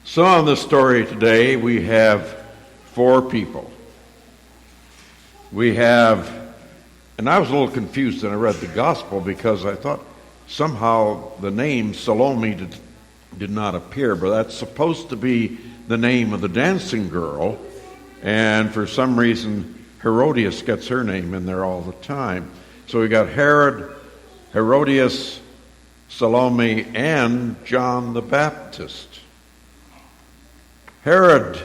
So on the story today, we have four people. We have, and I was a little confused when I read the gospel because I thought somehow the name Salome did not appear, but that's supposed to be the name of the dancing girl, and for some reason Herodias gets her name in there all the time. So we got Herod, Herodias, Salome, and John the Baptist. Herod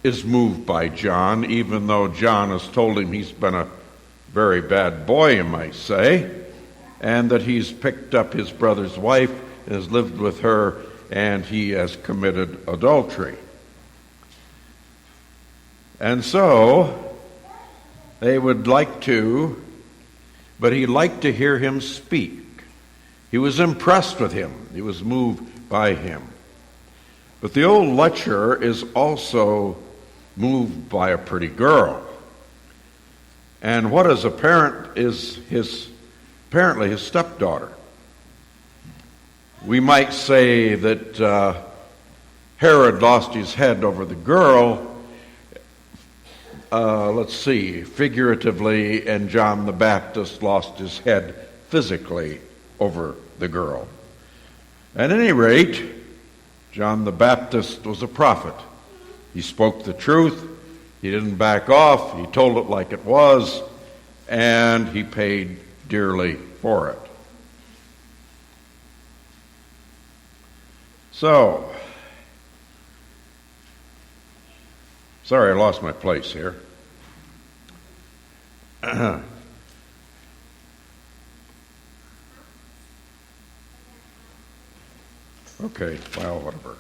is moved by John, even though John has told him he's been a very bad boy, you might say, and that he's picked up his brother's wife and has lived with her, and he has committed adultery. And so they would like to, but he liked to hear him speak. He was impressed with him. He was moved by him. But the old lecher is also moved by a pretty girl. And what is apparent is apparently his stepdaughter. We might say that Herod lost his head over the girl, figuratively, and John the Baptist lost his head physically over the girl. At any rate, John the Baptist was a prophet. He spoke the truth. He didn't back off. He told it like it was, and he paid dearly for it. So, sorry I lost my place here. Okay, well, whatever.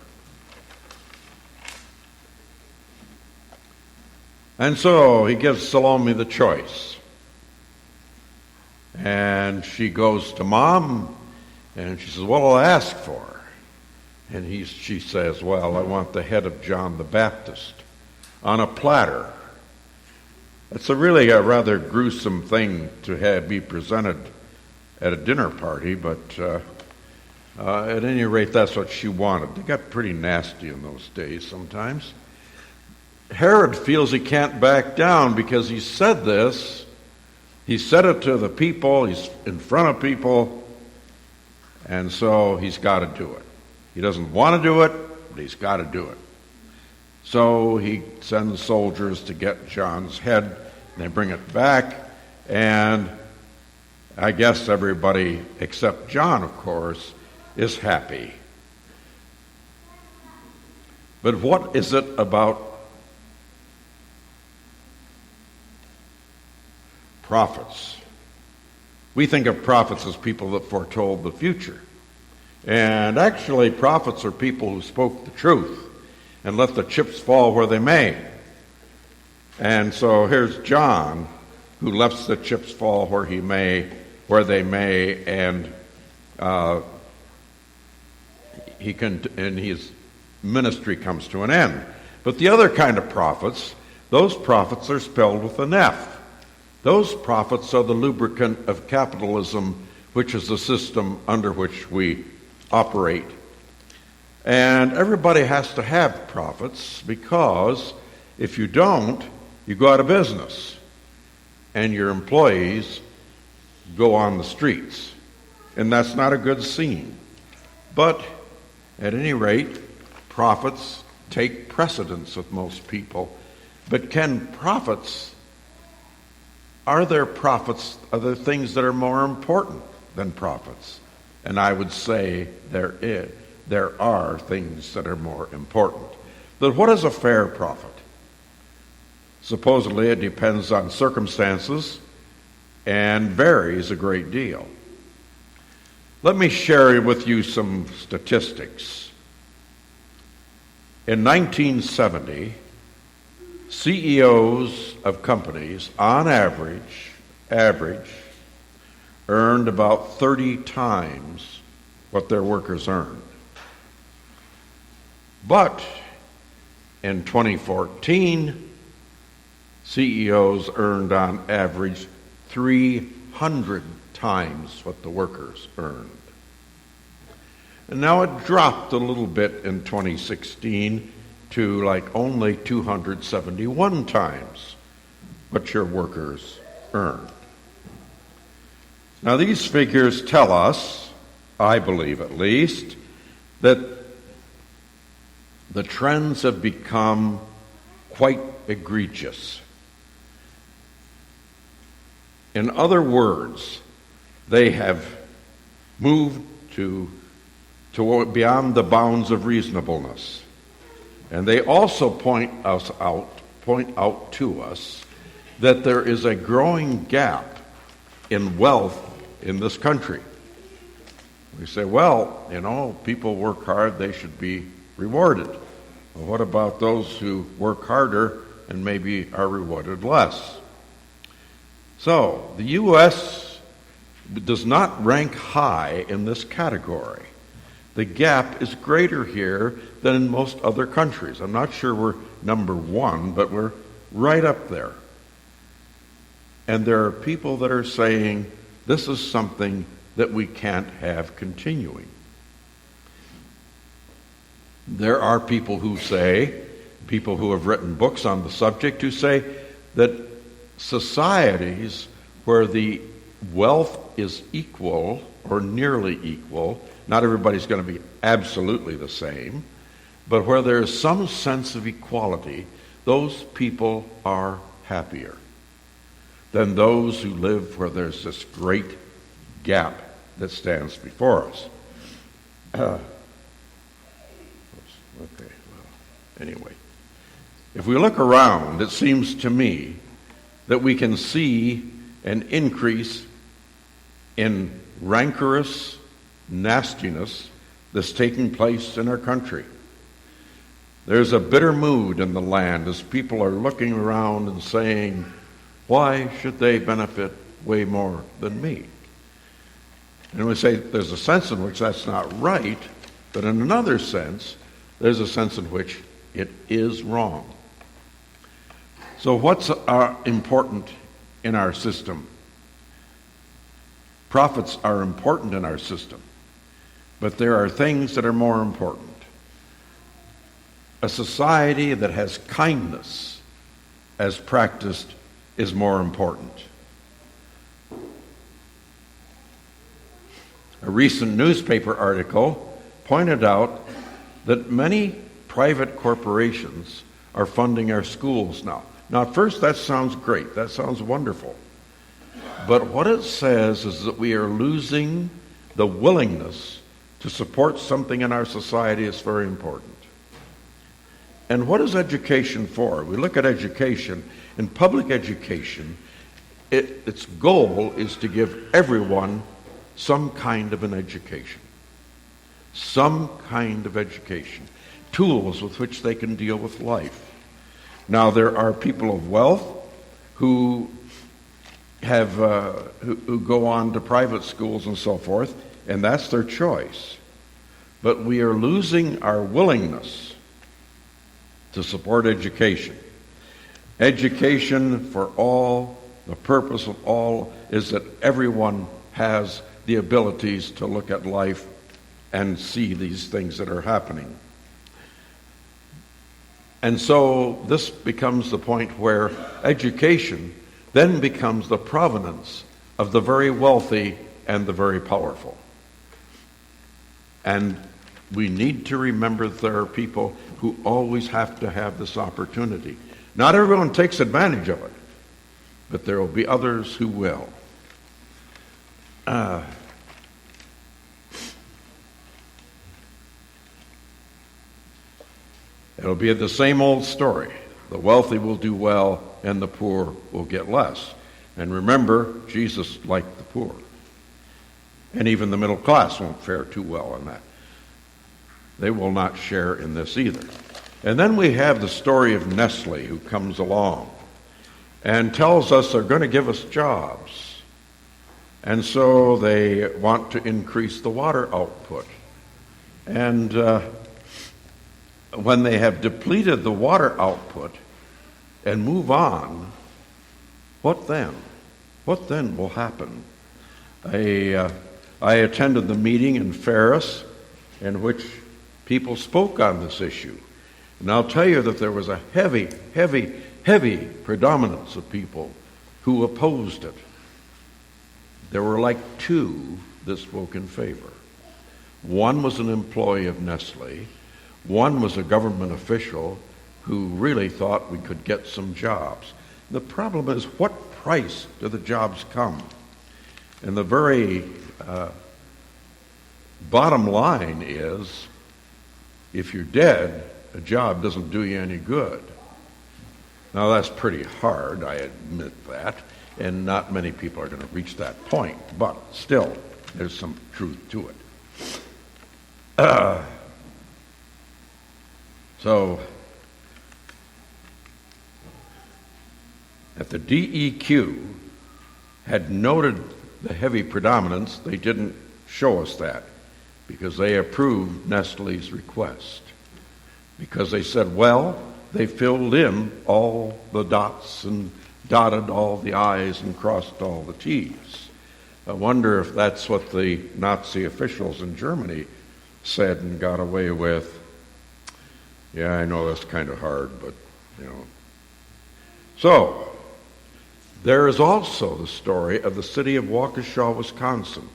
And so he gives Salome the choice. And she goes to Mom, and she says, what will I ask for? And she says, well, I want the head of John the Baptist on a platter. It's really a rather gruesome thing to be presented at a dinner party, but at any rate, that's what she wanted. They got pretty nasty in those days sometimes. Herod feels he can't back down because he said this. He said it to the people. He's in front of people. And so he's got to do it. He doesn't want to do it, but he's got to do it. So he sends soldiers to get John's head. And they bring it back. And I guess everybody, except John, of course, is happy. But what is it about prophets? We think of prophets as people that foretold the future. And actually, prophets are people who spoke the truth and let the chips fall where they may. And so here's John, who lets the chips fall where they may, and his ministry comes to an end. But the other kind of prophets, those prophets are spelled with an F. Those prophets are the lubricant of capitalism, which is the system under which we operate. And everybody has to have prophets, because if you don't, you go out of business and your employees go on the streets. And that's not a good scene. But at any rate, prophets take precedence with most people. But are there things that are more important than prophets? And I would say there are things that are more important. But what is a fair prophet? Supposedly it depends on circumstances and varies a great deal. Let me share with you some statistics. In 1970, CEOs of companies, on average, earned about 30 times what their workers earned. But in 2014, CEOs earned on average 300 times what the workers earned. And now it dropped a little bit in 2016 to like only 271 times what your workers earn. Now these figures tell us, I believe at least, that the trends have become quite egregious. In other words, they have moved to beyond the bounds of reasonableness. And they also point out to us that there is a growing gap in wealth in this country. We say, well, people work hard, they should be rewarded. Well, what about those who work harder and maybe are rewarded less? So, the U.S. does not rank high in this category. The gap is greater here than in most other countries. I'm not sure we're number one, but we're right up there. And there are people that are saying this is something that we can't have continuing. There are people who have written books on the subject, who say that societies where the wealth is equal or nearly equal, not everybody's going to be absolutely the same, but where there is some sense of equality, those people are happier than those who live where there's this great gap that stands before us. Anyway, if we look around, it seems to me that we can see an increase in rancorous nastiness that's taking place in our country. There's a bitter mood in the land as people are looking around and saying, why should they benefit way more than me? And we say there's a sense in which that's not right, but in another sense, there's a sense in which it is wrong. So what's important in our system? Profits are important in our system, but there are things that are more important. A society that has kindness as practiced is more important. A recent newspaper article pointed out that many private corporations are funding our schools now. Now, at first, that sounds great. That sounds wonderful. But what it says is that we are losing the willingness to support something in our society that's very important. And what is education for? We look at education. In public education, its goal is to give everyone some kind of an education. Some kind of education. Tools with which they can deal with life. Now, there are people of wealth who who go on to private schools and so forth, and that's their choice. But we are losing our willingness to support education. Education for all, the purpose of all, is that everyone has the abilities to look at life and see these things that are happening. And so this becomes the point where education then becomes the provenance of the very wealthy and the very powerful. And we need to remember that there are people who always have to have this opportunity. Not everyone takes advantage of it, but there will be others who will. It'll be the same old story. The wealthy will do well, and the poor will get less. And remember, Jesus liked the poor. And even the middle class won't fare too well on that. They will not share in this either. And then we have the story of Nestle, who comes along and tells us they're going to give us jobs. And so they want to increase the water output. And when they have depleted the water output and move on, what then? What then will happen? I attended the meeting in Ferris in which people spoke on this issue. And I'll tell you that there was a heavy, heavy, heavy predominance of people who opposed it. There were like two that spoke in favor. One was an employee of Nestle. One was a government official who really thought we could get some jobs. The problem is, what price do the jobs come? And the very bottom line is, if you're dead, a job doesn't do you any good. Now, that's pretty hard, I admit that, and not many people are going to reach that point, but still, there's some truth to it. So, if the DEQ had noted the heavy predominance, they didn't show us that because they approved Nestle's request. Because they said, well, they filled in all the dots and dotted all the I's and crossed all the T's. I wonder if that's what the Nazi officials in Germany said and got away with. Yeah, I know that's kind of hard, but, So, there is also the story of the city of Waukesha, Wisconsin.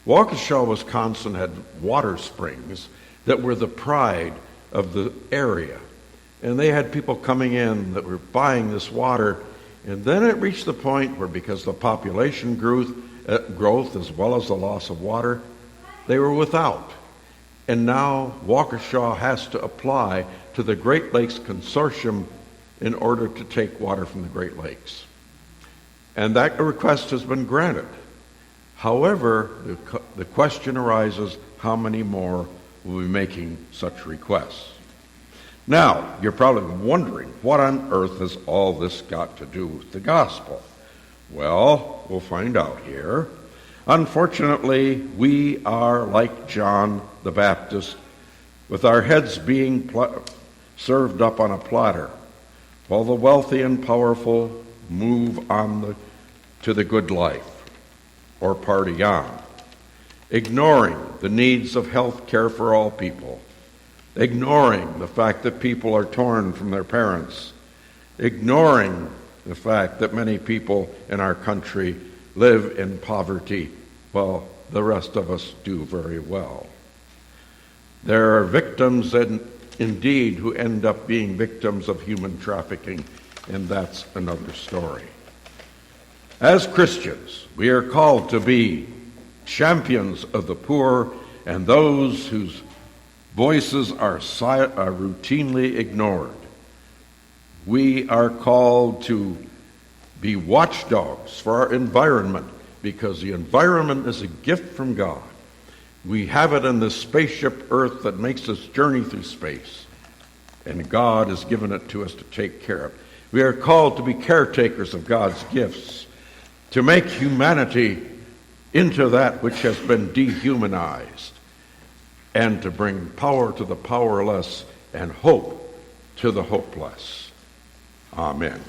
Waukesha, Wisconsin had water springs that were the pride of the area. And they had people coming in that were buying this water. And then it reached the point where, because of the population growth as well as the loss of water, they were without. And now Waukesha has to apply to the Great Lakes Consortium in order to take water from the Great Lakes. And that request has been granted. However, the question arises, how many more will be making such requests? Now, you're probably wondering, what on earth has all this got to do with the gospel? Well, we'll find out here. Unfortunately, we are like John the Baptist, with our heads being served up on a platter, while the wealthy and powerful move on to the good life, or party on, ignoring the needs of health care for all people, ignoring the fact that people are torn from their parents, ignoring the fact that many people in our country live in poverty while the rest of us do very well. There are victims, indeed, who end up being victims of human trafficking, and that's another story. As Christians, we are called to be champions of the poor and those whose voices are routinely ignored. We are called to be watchdogs for our environment, because the environment is a gift from God. We have it in this spaceship Earth that makes us journey through space, and God has given it to us to take care of. We are called to be caretakers of God's gifts, to make humanity into that which has been dehumanized, and to bring power to the powerless and hope to the hopeless. Amen.